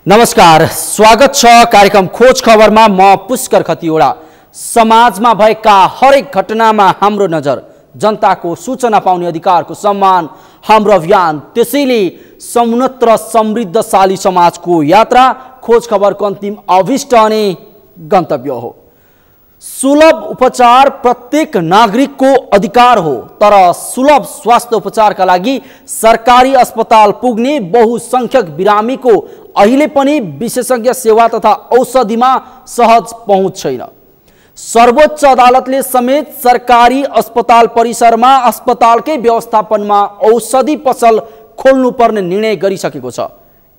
नमस्कार, स्वागत छ कार्यक्रम खोज खबरमा। म पुष्कर खतिवडा। समाजमा भएका हरेक घटनामा हाम्रो नजर, जनताको सूचना पाउने अधिकारको सम्मान हाम्रो अभियान। त्यसैले समुन्नत र समृद्धशाली समाजको यात्रा खोज खबरको अन्तिम अभिष्ट अनि गन्तव्य हो। सुलभ उपचार प्रत्येक नागरिकको अधिकार हो, तर सुलभ स्वास्थ्य उपचारका लागि सरकारी अस्पताल पुग्ने बहुसंख्यक बिरामीको अहिले पनि विशेषज्ञ सेवा तथा औषधिमा सहज पहुँच छैन। सर्वोच्च अदालतले समेत सरकारी अस्पताल परिसरमा अस्पतालकै व्यवस्थापनमा औषधि पसल खोल्नुपर्ने निर्णय गरिसकेको छ।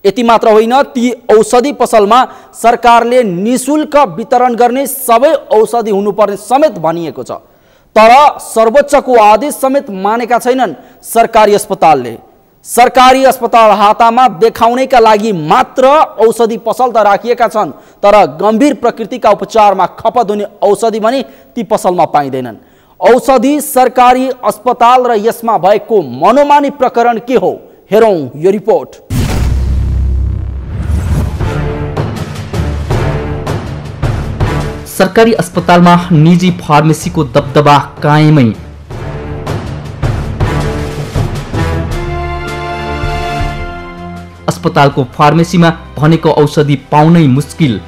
यति मात्र होइन, ती औषधि पसलमा सरकारले निशुल्क वितरण गर्ने सबै औषधि हुनुपर्ने समेत भनिएको छ। तर सर्वोच्चको आदेश समेत मानेका छैनन् सरकारी अस्पतालले। सरकारी अस्पताल हातामा देखाउनेका लागि मात्र औषधि पसल त राखिएका छन्, तर गम्भीर प्रकृतिका उपचारमा खपत हुने औषधि भने ती पसलमा पाइँदैनन्। औषधि सरकारी अस्पताल र यसमा भएको मनोमानी प्रकरण के हो, हेरौँ यो रिपोर्ट। सरकारी अस्पतालमा निजी फार्मेसीको दबदबा कायमै। अस्पतालको फार्मेसीमा भनेको औषधि पाउनै मुस्किल।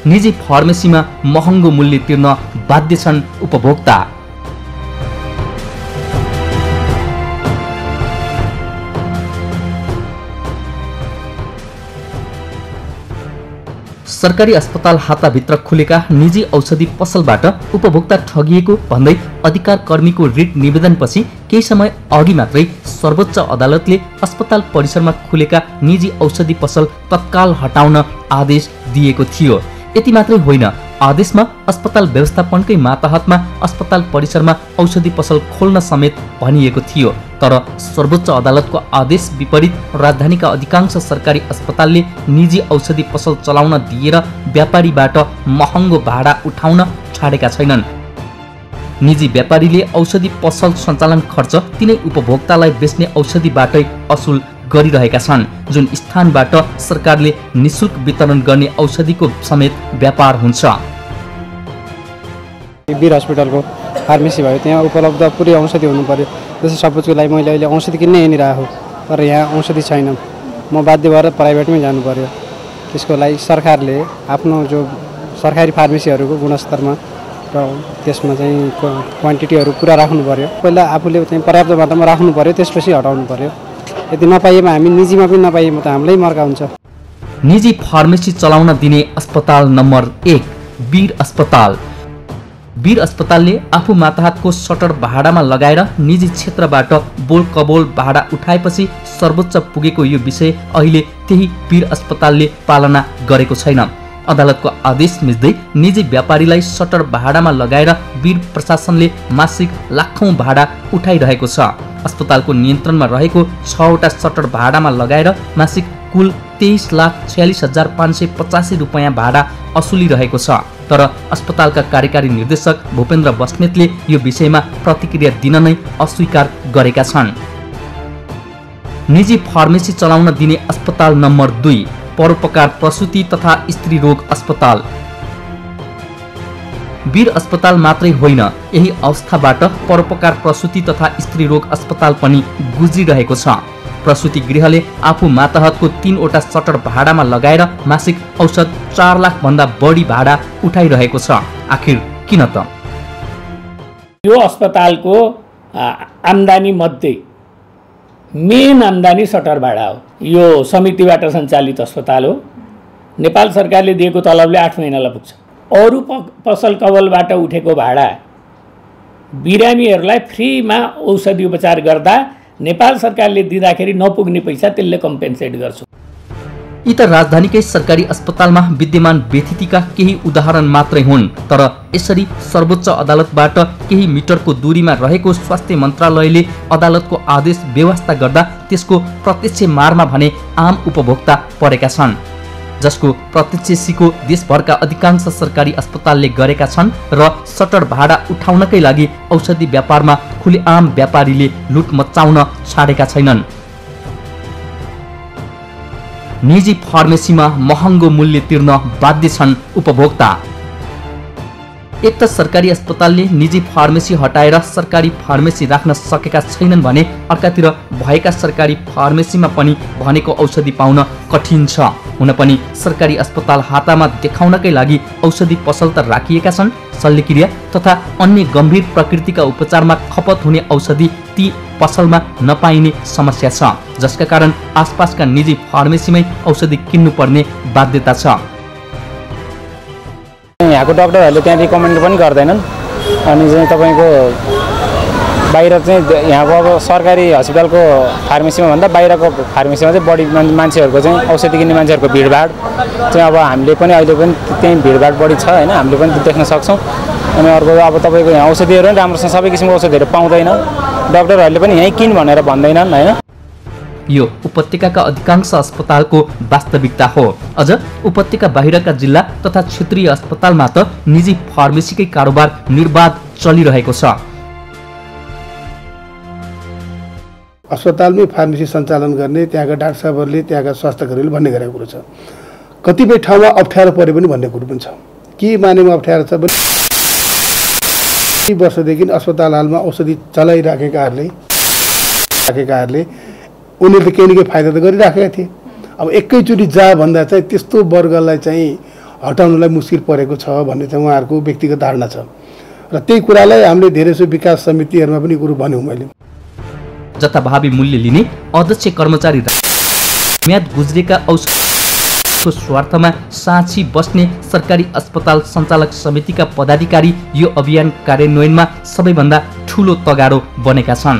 निजी फार्मेसीमा महँगो मूल्य तिर्न बाध्य छन् उपभोक्ता। सरकारी अस्पताल हाताभित्र खुलेका निजी औषधि पसलबाट उपभोक्ता ठगिएको भन्दै अधिकार कर्मीको रिट निवेदनपछि केही समय अघि मात्रै सर्वोच्च अदालतले अस्पताल परिसरमा खुलेका निजी औषधि पसल तत्काल हटाउन आदेश दिएको थियो। यति मात्रै होइन, आदेशमा अस्पताल व्यवस्थापनकै माताहतमा अस्पताल परिसरमा औषधि पसल खोल्न समेत भनिएको थियो। तर सर्वोच्च अदालतको आदेश विपरीत राजधानीका अधिकांश सरकारी अस्पतालले निजी औषधि पसल चलाउन दिएर व्यापारीबाट महँगो भाडा उठाउन छाडेका छैनन्। निजी व्यापारीले औषधि पसल सञ्चालन खर्च तिनै उपभोक्तालाई बेच्ने औषधिबाटै असुल गरिरहेका छन्, जुन स्थानबाट सरकारले निशुल्क वितरण गर्ने औषधिको समेत व्यापार हुन्छ। वीर हस्पिटलको फार्मेसी भयो, त्यहाँ उपलब्ध पुरै औषधि हुनु पर्यो। जस्तै सपोजको लागि मैले अहिले औषधि किन्नै हिँडिरहेको, तर यहाँ औषधि छैन, म बाध्य भएर प्राइभेटमै जानु पर्यो। त्यसको लागि सरकारले आफ्नो जो सरकारी फार्मेसीहरूको गुणस्तरमा र त्यसमा चाहिँ क्वान्टिटीहरू पुरा राख्नु पर्यो। पहिला आफूले चाहिँ पर्याप्त मात्रामा राख्नु पर्यो, त्यसपछि हटाउनु पर्यो। यदि नपाइएमा हामी निजीमा पनि नपाइएमा त हामीलाई मर्का हुन्छ। निजी फार्मेसी चलाउन दिने अस्पताल नम्बर 1 वीर अस्पताल। वीर अस्पतालले आफू माताहतको सटर भाडामा लगाएर निजी क्षेत्रबाट बोल कबोल भाडा उठाएपछि सर्वोच्च पुगेको यो विषय अहिले त्यही वीर अस्पतालले पालना गरेको छैन। अदालतको आदेश मिच्दै निजी व्यापारीलाई सटर भाडामा लगाएर वीर प्रशासनले मासिक लाखौं भाडा उठाइरहेको छ। अस्पतालको नियन्त्रणमा रहेको 6वटा सटर भाडामा लगाएर मासिक कुल 23,46,585 रुपैयाँ भाडा असुलिरहेको छ। तर अस्पतालका कार्यकारी निर्देशक भूपेन्द्र बस्नेतले यो विषयमा प्रतिक्रिया दिन नै अस्वीकार गरेका छन्। निजी फार्मेसी चलाउन दिने अस्पताल नम्बर 2 परोपकार प्रसूति तथा स्त्री रोग अस्पताल। वीर अस्पताल मात्रै होइन, यही अवस्थाबाट परोपकार प्रसूति तथा स्त्री रोग अस्पताल पनि गुज्रिरहेको छ। प्रसूति गृहले आफू माताहतको 3वटा सटर भाडामा लगाएर मासिक औसत 4 लाख भन्दा बढी भाडा उठाइरहेको छ। आखिर किन त? यो अस्पतालको आम्दानी मध्ये मेन आम्दानी सटर भाडा हो। यो समितिबाट सञ्चालित अस्पताल हो। नेपाल सरकारले दिएको तलबले 8 महिनालाई पुग्छ। अरू पसल कवलबाट उठेको भाडा बिरामीहरूलाई फ्रीमा औषधि उपचार गर्दा नेपाल सरकारले दिँदाखेरि नपुग्ने पैसा त्यसले कम्पेन्सेट गर्छ। यी त राजधानीकै सरकारी अस्पतालमा विद्यमान व्यथितिका केही उदाहरण मात्रै हुन्। तर यसरी सर्वोच्च अदालतबाट केही मिटरको दूरीमा रहेको स्वास्थ्य मन्त्रालयले अदालतको आदेश व्यवस्था गर्दा त्यसको प्रत्यक्ष मारमा भने आम उपभोक्ता परेका छन्। जसको प्रत्यक्ष देशभरका अधिकांश सरकारी अस्पतालले गरेका छन् र सटर भाडा उठाउनकै लागि औषधि व्यापारमा खुलेआम व्यापारीले लुट मचाउन छाडेका छैनन्। निजी फार्मेसीमा महँगो मूल्य तिर्न बाध्य छन् उपभोक्ता। एक त सरकारी अस्पतालले निजी फार्मेसी हटाएर सरकारी फार्मेसी राख्न सकेका छैनन् भने अर्कातिर भएका सरकारी फार्मेसीमा पनि भनेको औषधि पाउन कठिन छ। हुन पनि सरकारी अस्पताल हातामा देखाउनकै लागि औषधि पसल त राखिएका छन्, शल्यक्रिया तथा अन्य गम्भीर प्रकृतिका उपचारमा खपत हुने औषधि ती पसलमा नपाइने समस्या छ, जसका कारण आसपासका निजी फार्मेसीमै औषधि किन्नुपर्ने बाध्यता छ। यहाँको डाक्टरहरूले त्यहाँ रिकमेन्ड पनि गर्दैनन् अनि चाहिँ तपाईँको बाहिर चाहिँ यहाँको अब सरकारी हस्पिटलको फार्मेसीमा भन्दा बाहिरको फार्मेसीमा चाहिँ बढी मान्छेहरूको चाहिँ औषधि किन्ने मान्छेहरूको भिडभाड चाहिँ अब हामीले पनि अहिले पनि त्यही भिडभाड बढी छ होइन, हामीले पनि देख्न सक्छौँ। अनि अर्को अब तपाईँको यहाँ औषधिहरू पनि राम्रोसँग सबै किसिमको औषधिहरू पाउँदैन, डाक्टरहरूले पनि यहीँ किन भनेर भन्दैनन् होइन। यो उपत्यकाका अधिकांश अस्पतालको वास्तविकता हो। अझ उपत्यका बाहिरका जिल्ला तथा क्षेत्रीय अस्पतालमा त निजी फार्मेसीकै कारोबार निर्बाध चलिरहेको छ। अस्पतालमै फार्मेसी सञ्चालन गर्ने त्यहाँका डाक्टर साहबहरूले त्यहाँका स्वास्थ्यकर्मीहरूले भन्ने गरेको कुरो छ। कतिपय ठाउँमा अप्ठ्यारो परे पनि भन्ने कुरो पनि छ। के मानेमा अप्ठ्यारो छ भने वर्षदेखि अस्पताल हालमा औषधि चलाइराखेकाहरूले उनीहरूले केही न केही फाइदा त गरिराखेका थिए। अब एकैचोटि जा भन्दा चाहिँ त्यस्तो वर्गलाई चाहिँ हटाउनलाई मुस्किल परेको छ भन्ने चाहिँ उहाँहरूको व्यक्तिगत धारणा छ र त्यही कुरालाई हामीले धेरैसो विकास समितिहरूमा पनि कुरो भन्यौँ। मैले जथाभावी मूल्य लिने अध्यक्ष कर्मचारी म्याद गुज्रेका औषधको स्वार्थमा साँची बस्ने सरकारी अस्पताल सञ्चालक समितिका पदाधिकारी यो अभियान कार्यान्वयनमा सबैभन्दा ठूलो तगारो बनेका छन्।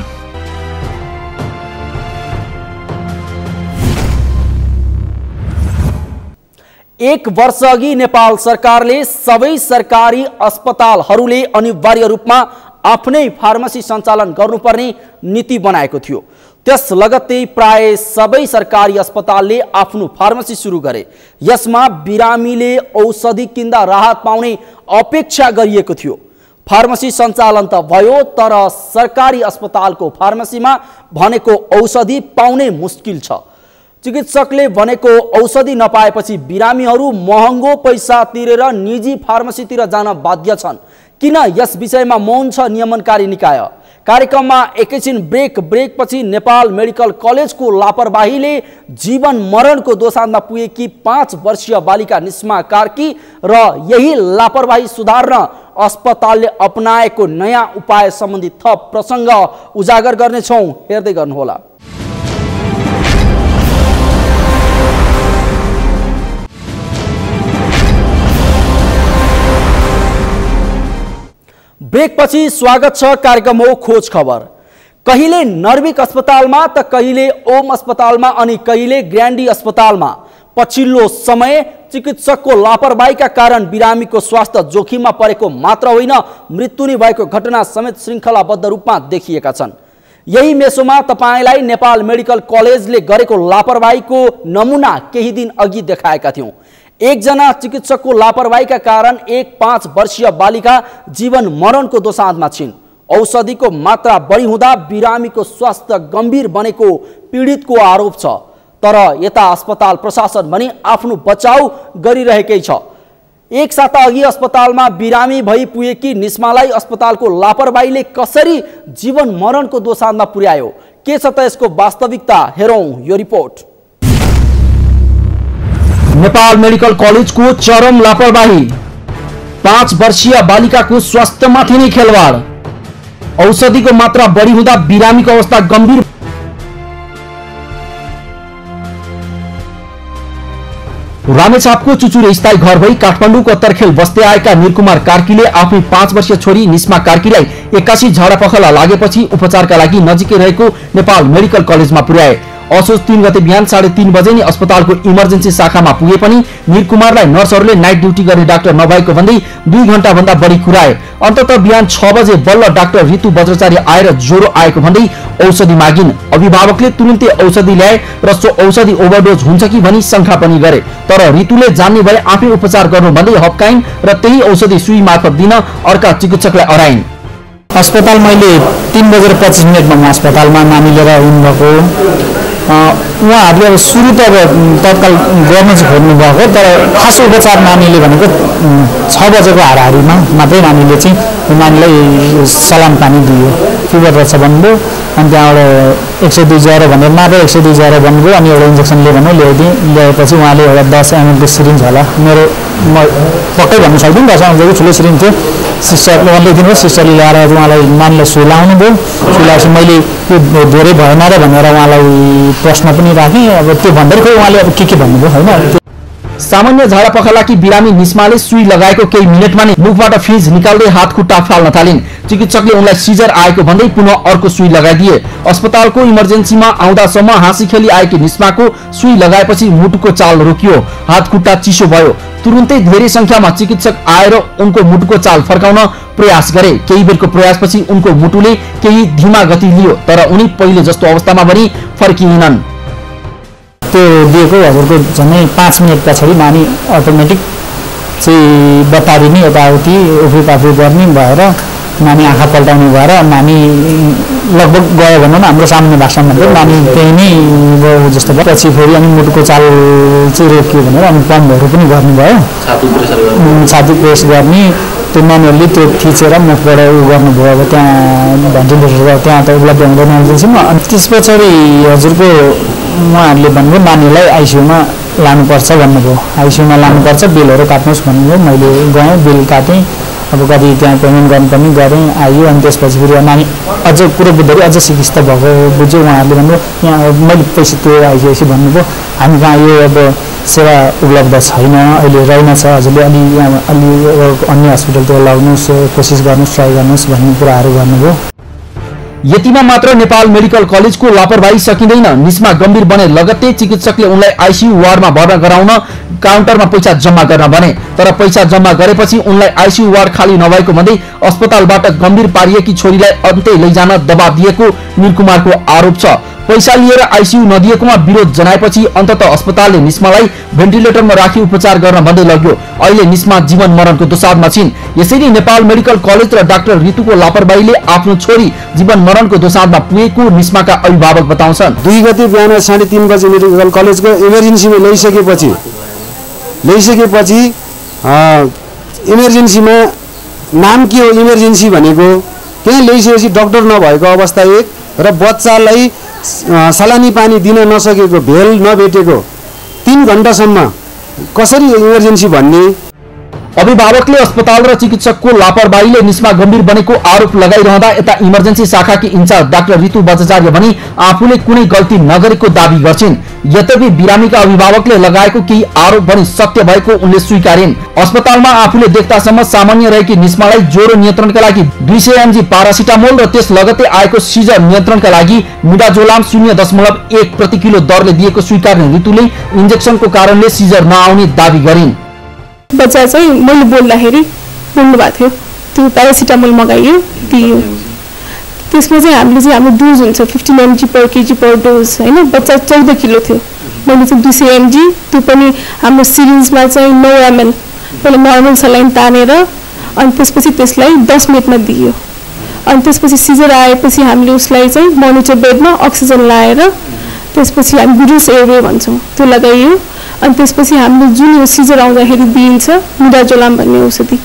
एक वर्ष अघि नेपाल सरकारले सबै सरकारी अस्पतालहरूले अनिवार्य रूपमा आफ्नै फार्मेसी सञ्चालन गर्नुपर्ने नीति बनाएको थियो। त्यस लगत्तै प्राय सबै सरकारी अस्पतालले आफ्नो फार्मेसी सुरु गरे। यसमा बिरामीले औषधि किन्दा राहत पाउने अपेक्षा गरिएको थियो। फार्मेसी सञ्चालन त भयो, तर सरकारी अस्पतालको फार्मेसीमा भनेको औषधि पाउनै मुस्किल छ। चिकित्सकले भनेको औषधि नपाएपछि बिरामीहरू महँगो पैसा तिरेर निजी फार्मेसीतिर जान बाध्य छन्। किन यस विषयमा मौन छ नियमनकारी निकाय? कार्यक्रममा एकैछिन ब्रेकपछि नेपाल मेडिकल कलेजको लापरवाहीले जीवन मरणको दोसान्धमा पुगेकी 5 वर्षीय बालिका निस्मा कार्की र यही लापरवाही सुधार्न अस्पतालले अपनाएको नयाँ उपाय सम्बन्धी थप प्रसङ्ग उजागर गर्नेछौँ। हेर्दै गर्नुहोला। ब्रेकपछि स्वागत छ। कार्यक्रम हो खोज खबर। कहिले नर्विक अस्पतालमा त कहिले ओम अस्पतालमा अनि कहिले ग्रान्डी अस्पतालमा पछिल्लो समय चिकित्सकको लापरवाहीका कारण बिरामीको स्वास्थ्य जोखिममा परेको मात्र होइन, मृत्यु नै भएको घटना समेत श्रृङ्खलाबद्ध रूपमा देखिएका छन्। यही मेसोमा तपाईलाई नेपाल मेडिकल कलेजले गरेको लापरवाहीको नमुना केही दिन अघि देखाएका थियौं। एकजना चिकित्सकको लापरवाहीका कारण एक 5 वर्षीय बालिका जीवन मरणको दोसान्धमा छिन्। औषधिको मात्रा बढी हुँदा बिरामीको स्वास्थ्य गम्भीर बनेको पीडितको आरोप छ। तर यता अस्पताल प्रशासन पनि आफ्नो बचाउ गरिरहेकै छ। एक साता अघि अस्पतालमा बिरामी भई पुगेकी निस्मालाई अस्पतालको लापरवाहीले कसरी जीवन मरणको दोसान्धमा पुर्यायो, के छ त यसको वास्तविकता? हेरौं यो रिपोर्ट। नेपाल मेडिकल कलेजको चरम लापरवाही, 5 वर्षीय बालिकाको स्वास्थ्यमाथि नै खेलवाड, औषधिको मात्रा बढी हुँदा बिरामीको अवस्था गम्भीर। रामेछापको चुचुरे स्थायी घर भई काठमाडौँको उत्तरखेल बस्दै आएका निरकुमार कार्कीले आफ्नी 5 वर्षीय छोरी निस्मा कार्कीलाई 81 झाडा पखला लागेपछि उपचारका लागि नजिकै रहेको नेपाल मेडिकल कलेजमा पुर्याए। असोज 3 गते बिहान 3:30 बजे नि अस्पतालको इमर्जेन्सी शाखामा पुगे पनि निरकुमारलाई नर्सहरूले नाइट ड्युटी गर्ने डाक्टर नभएको भन्दै 2 घण्टा भन्दा बढी कुराए। अन्ततः बिहान 6 बजे बल्ल डाक्टर ऋतु बज्राचार्य आएर ज्वरो आएको भन्दै औषधि मागिन्। अभिभावकले तुरुन्तै औषधि ल्याए र सो औषधि ओभरडोज हुन्छ कि भनी शंका पनि गरे, तर ऋतुले जान्ने भए आफै उपचार गर्नु भन्दै हप्काइन् र त्यही औषधि सुई मार्फत दिन अर्का चिकित्सकलाई अराइन्। अस्पताल मैले 3:25 म अस्पतालमा नानी लिएर आउनुभएको। उहाँहरूले अब सुरु त अब तत्काल गर्न चाहिँ खोज्नु भएको, तर खास उपचार नानीले भनेको 6 बजेको हाराहारीमा मात्रै नानीले चाहिँ नानीलाई सलाम पानी दियो, फिभर रहेछ भन्नुभयो। अनि त्यहाँबाट 102 ज्वरो भनेर मात्रै 102 ज्वरो भन्नुभयो। अनि एउटा इन्जेक्सन लियो भने ल्याएपछि उहाँले एउटा 10 ml को सिरिन्ज होला, मेरो म पक्कै भन्नु सक्दिनँ 10 ml को ठुलो सिरिन्ज थियो, सिस्टरले ल्याइदिनु, सिस्टरले ल्याएर उहाँलाई नानीलाई सुई लाउनु भयो। सुई लगाएपछि मैले त्यो धेरै भएन र भनेर उहाँलाई प्रश्न पनि राखेँ। अब त्यो भन्दै खोइ उहाँले अब के भन्नुभयो होइन। सामान्य झाडा पखालाकी बिरामी निस्माले सुई लगाएको केही मिनेटमा नै मुखबाट फिज निकाल्दै हात खुट्टा फाल्न थालिन्। चिकित्सकले उनलाई सिजर आएको भन्दै पुनः अर्को सुई लगाइदिए। अस्पतालको इमर्जेन्सीमा आउँदासम्म हाँसी खेली आएकी निस्माको सुई लगाएपछि मुटुको चाल रोकियो, हात खुट्टा चिसो भयो। तुरुन्तै धेरै संख्यामा चिकित्सक आएर उनको मुटुको चाल फर्काउन प्रयास गरे। केही बेरको प्रयासपछि उनको मुटुले केही धीमा गति लियो, तर उनी पहिले जस्तो अवस्थामा पनि फर्किएनन्। त्यो दिएको हजुरको झन्डै 5 मिनट पछाडि नानी अटोमेटिक चाहिँ बतारिने यताउति उफ्रीपाफ्री गर्ने भएर नानी आँखा पल्टाउने भएर नानी लगभग गयो भनौँ न हाम्रो सामान्य भाषामा भन्दा नानी त्यही नै गयो जस्तो भयो। पछि फेरि अनि मुटुको चाल चाहिँ रोकियो भनेर अनि पम्पहरू पनि गर्नुभयो, छाती प्रेस गर्ने। त्यो नानीहरूले त्यो थिचेर मुखबाट उ गर्नुभयो। अब त्यहाँ भेन्टिलेटर त्यहाँ त उपलब्ध हुँदैन इमर्जेन्सीमा। अनि त्यस पछाडि हजुरको उहाँहरूले भन्नुभयो नानीलाई आइसियुमा लानुपर्छ भन्नुभयो, आइसियुमा लानुपर्छ, बिलहरू काट्नुहोस् भन्नुभयो। मैले गएँ, बिल काटेँ, अब कति त्यहाँ पेमेन्ट गर्नु पनि गरेँ, आयो। अनि त्यसपछि फेरि नानी अझ कुरो बुझ्दाखेरि अझ सिकिस्त भएको बुझ्यो। उहाँहरूले भन्नुभयो यहाँ मैले पैसा त्यो आइसकेपछि भन्नुभयो हामी कहाँ यो अब सेवा उपलब्ध छैन, अहिले रहेनछ, हजुरले अलि अन्य हस्पिटलतिर लगाउनुहोस्, कोसिस गर्नुहोस्, ट्राई गर्नुहोस् भन्ने कुराहरू गर्नुभयो। यतिमा मात्र नेपाल मेडिकल कलेजको लापरवाही सकिँदैन। निस्मा गम्भीर बने लगत्तै चिकित्सकले उनलाई आइसियु वार्डमा भर्ना गराउन काउन्टरमा पैसा जम्मा गर्न भने, तर पैसा जम्मा गरेपछि उनलाई आइसियु वार्ड खाली नभएको भन्दै अस्पतालबाट गम्भीर पारिएकी छोरीलाई अन्त्य लैजान दबाब दिएको निरकुमारको आरोप छ। पैसा लिएर आइसियु नदिएकोमा विरोध जनाएपछि अन्ततः अस्पतालले निस्मालाई भेन्टिलेटरमा राखी उपचार गर्न भन्दै लग्यो। अहिले निस्मा जीवन मरणको दोसारमा छिन्। यसैले नेपाल मेडिकल कलेज र डाक्टर ऋतुको लापरवाहीले आफ्नो छोरी जीवन मरणको दोसारमा पुगेको निस्माका अभिभावक बताउँछन्। 2 गते बिहान 3:30 बजे मेडिकल कलेजको इमर्जेन्सीमा ल्याइसकेपछि इमर्जेन्सीमा नाम के हो इमर्जेन्सी भनेको, त्यहाँ ल्याइसकेपछि डाक्टर नभएको अवस्था एक र बच्चालाई सलानी पानी दिन नसकेको, भेल नभेटेको 3 घण्टासम्म कसरी इमर्जेन्सी भन्ने। अभिभावकले अस्पताल र चिकित्सकको लापरवाहीले निस्मा गम्भीर बनेको आरोप लगाइरहँदा यता इमर्जेन्सी शाखाकी इन्चार्ज डाक्टर ऋतु बज्राचार्य भनी आफूले कुनै गल्ती नगरेको दाबी गर्छिन्। यद्यपि बिरामीका अभिभावकले लगाएको केही आरोप पनि सत्य भएको उनले स्वीकारिन्। अस्पतालमा आफूले देख्दासम्म सामान्य रहेकी निस्मालाई ज्वरो नियन्त्रणका लागि 200 mg पारासिटामोल र त्यस लगतै आएको सिजर नियन्त्रणका लागि मिडाजोलाम 0.1 प्रति किलो दरले दिएको स्वीकार्ने ऋतुले इन्जेक्सनको कारणले सिजर नआउने दाबी गरिन्। बच्चा चाहिँ मैले बोल्दाखेरि बोल्नु भएको थियो, त्यो प्यारासिटामोल मगाइयो दियो। त्यसमा चाहिँ हाम्रो डोज हुन्छ 15 mg पर केजी पर डोज होइन। बच्चा 14 किलो थियो, मैले चाहिँ 200 mg, त्यो पनि हाम्रो सिरिन्जमा चाहिँ 9 ml पहिला नर्मल सलाइन तानेर अनि त्यसपछि त्यसलाई 10 मिनटमा दियो। अनि त्यसपछि सिजर आएपछि हामीले उसलाई चाहिँ मोनिटर बेडमा अक्सिजन लाएर त्यसपछि हामी गुरुस एयरवे भन्छौँ त्यो लगाइयो। अनि त्यसपछि हामीले जुन यो सिजर आउँदाखेरि दिइन्छ मिडाजोलाम भन्ने औषधि,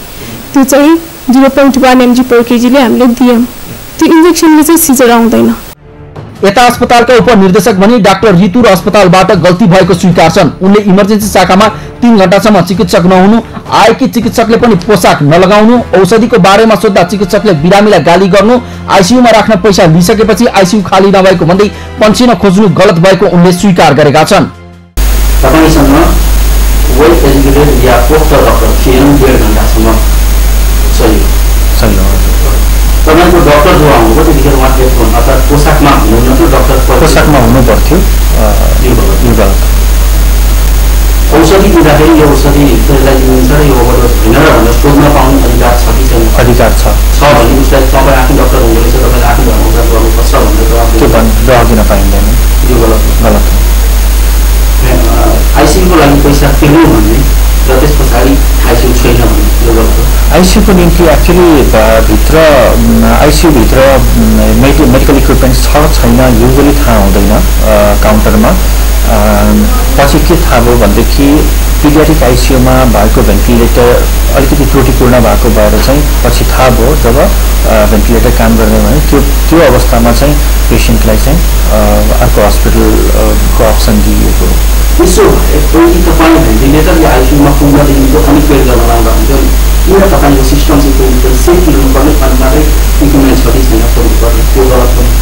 त्यो चाहिँ 0.1 mg पर केजीले हामीले दियौँ। त्यो इन्जेक्सनले चाहिँ सिजर आउँदैन। यता अस्पतालका उपनिर्देशक भनी डाक्टर ऋतु र अस्पतालबाट गल्ती भएको स्वीकार छन्। उनले इमर्जेन्सी शाखामा 3 घण्टासम्म चिकित्सक नहुनु, आएकी चिकित्सकले पनि पोसाक नलगाउनु, औषधिको बारेमा सोध्दा चिकित्सकले बिरामीलाई गाली गर्नु, आइसियुमा राख्न पैसा लिइसकेपछि आइसियु खाली नभएको भन्दै पन्छिन खोज्नु गलत भएको उनले स्वीकार गरेका छन्। तपाईसँग वेल एजुकेटेड या पोस्टर डक्टर थिएन 1.5 घण्टासम्म सही हो। तपाईँको डक्टर जो आउनुभयो त्यतिखेर उहाँ एप्रोन अर्थात् पोसाकमा हुनुहुन्न थियो, डक्टर पोसाकमा हुनु पर्थ्यो, यो गलत। औषधि दिँदाखेरि यो औषधि स्टेरिलाइजिङ हुन्छ र यो ओभरडोज होइन र भनेर सोध्न पाउने अधिकार छ कि छैन? अधिकार छ भने उसलाई तपाईँ आफै डक्टर हुँदो रहेछ, तपाईँले आफै घरमा उपचार गर्नुपर्छ भनेर त्यो जवाब दिन पाइँदैन, यो गलत गलत हो। आइसियुको लागि पैसा तिर्नु भन्ने र त्यस पछाडि आइसियु छैन भन्ने यो गलत हो। आइसियुको निम्ति एक्चुअली भित्र आइसियुभित्र मेडिकल इक्विपमेन्ट छ छैन युजली थाहा हुँदैन काउन्टरमा। पछि के थाहा भयो भनेदेखि पिडियाट्रिक आइसियुमा भएको भेन्टिलेटर अलिकति त्रुटिपूर्ण भएको भएर चाहिँ पछि थाहा भयो जब भेन्टिलेटर काम गर्दैन भने त्यो अवस्थामा चाहिँ पेसेन्टलाई चाहिँ अर्को हस्पिटलको अप्सन दिइएको। त्यसो भए यदि तपाईँ भेन्टिलेटर या आइसियुमा पुग्नदेखिको अनि पेड गर्न लाउँदा हुन्थ्यो नि, किन तपाईँको सिस्टम चाहिँ सेफ्टी हुनुपर्ने अनि मात्रै इक्विपमेन्ट छ कि छैन सोध्नुपर्ने, त्यो गलत पनि।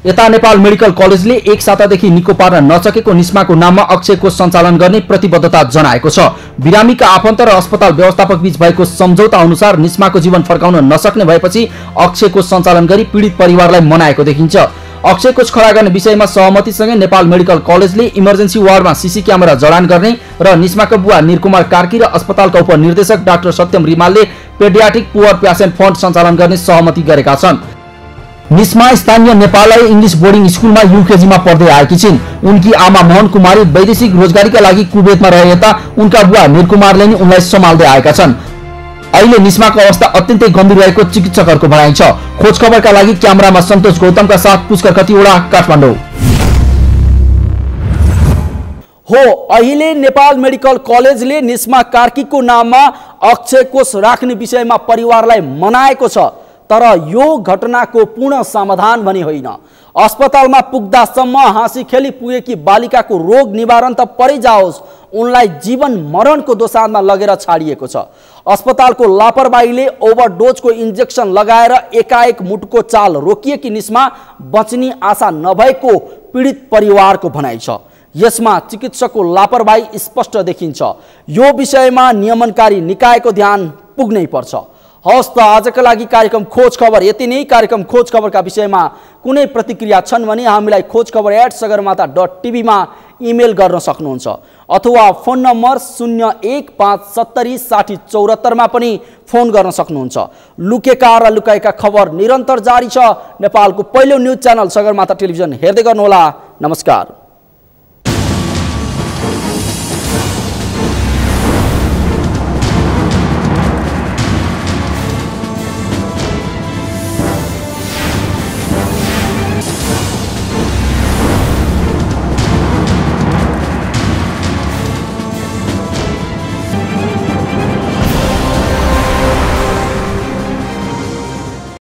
यता नेपाल मेडिकल कलेजले एक सातादेखि निको पार्न नसकेको निस्माको नाममा अक्षय कोष सञ्चालन गर्ने प्रतिबद्धता जनाएको छ। बिरामीका आफन्त र अस्पताल व्यवस्थापक बीच भएको सम्झौता अनुसार निस्माको जीवन फर्काउन नसक्ने भएपछि अक्षय कोष सञ्चालन गरी पीडित परिवारलाई मनाएको देखिन्छ। अक्षय कोष खडा गर्ने विषयमा सहमतिसँगै नेपाल मेडिकल कलेजले इमर्जेन्सी वार्डमा सीसी क्यामेरा जडान गर्ने र निस्माको बुवा निरकुमार कार्की र अस्पतालका उपनिर्देशक डाक्टर सत्यम रिमालले पेडियाट्रिक पुअर प्यासेन्ट फन्ड सञ्चालन गर्ने सहमति गरेका छन्। निस्मा स्थानीय नेपाली इङ्ग्लिस बोर्डिङ स्कुलमा युकेजीमा पढ्दै आएकी छिन्। उनकी आमा मोहन कुमारी वैदेशिक रोजगारीका लागि कुवेतमा रहे यता उनका बुवा निरकुमारले नै उनलाई सम्हाल्दै आएका छन्। अहिले निस्माको अवस्था अत्यन्तै गम्भीर रहेको चिकित्सकहरूको भनाइ छ। खोज खबरका लागि क्यामेरामा सन्तोष गौतमका साथ पुष्कर खतिवडा, काठमाडौँ। हो, अहिले नेपाल मेडिकल कलेजले निस्मा कार्कीको नाममा अक्षय कोष राख्ने विषयमा परिवारलाई मनाएको छ, तर यो घटनाको पूर्ण समाधान भने होइन। अस्पतालमा पुग्दासम्म हाँसी खेली पुगेकी बालिकाको रोग निवारण त परै जाओस्, उनलाई जीवन मरणको दोसाँधमा लगेर छाडिएको छ। अस्पतालको लापरवाहीले ओभरडोजको इन्जेक्सन लगाएर एकाएक मुटुको चाल रोकिएकी निस्मा बच्ने आशा नभएको पीडित परिवारको भनाइ छ। यसमा चिकित्सकको लापरवाही स्पष्ट देखिन्छ। यो विषयमा नियमनकारी निकायको ध्यान पुग्नै पर्छ। हवस् त, आजका लागि कार्यक्रम खोज खबर यति नै। कार्यक्रम खोज खबरका विषयमा कुनै प्रतिक्रिया छन् भने हामीलाई खोजखबर@sagarmata.tv मा इमेल गर्न सक्नुहुन्छ अथवा फोन नम्बर 01570604 मा पनि फोन गर्न सक्नुहुन्छ। लुकेका र लुकाएका खबर निरन्तर जारी छ। नेपालको पहिलो न्युज च्यानल सगरमाथा टेलिभिजन हेर्दै गर्नुहोला। नमस्कार।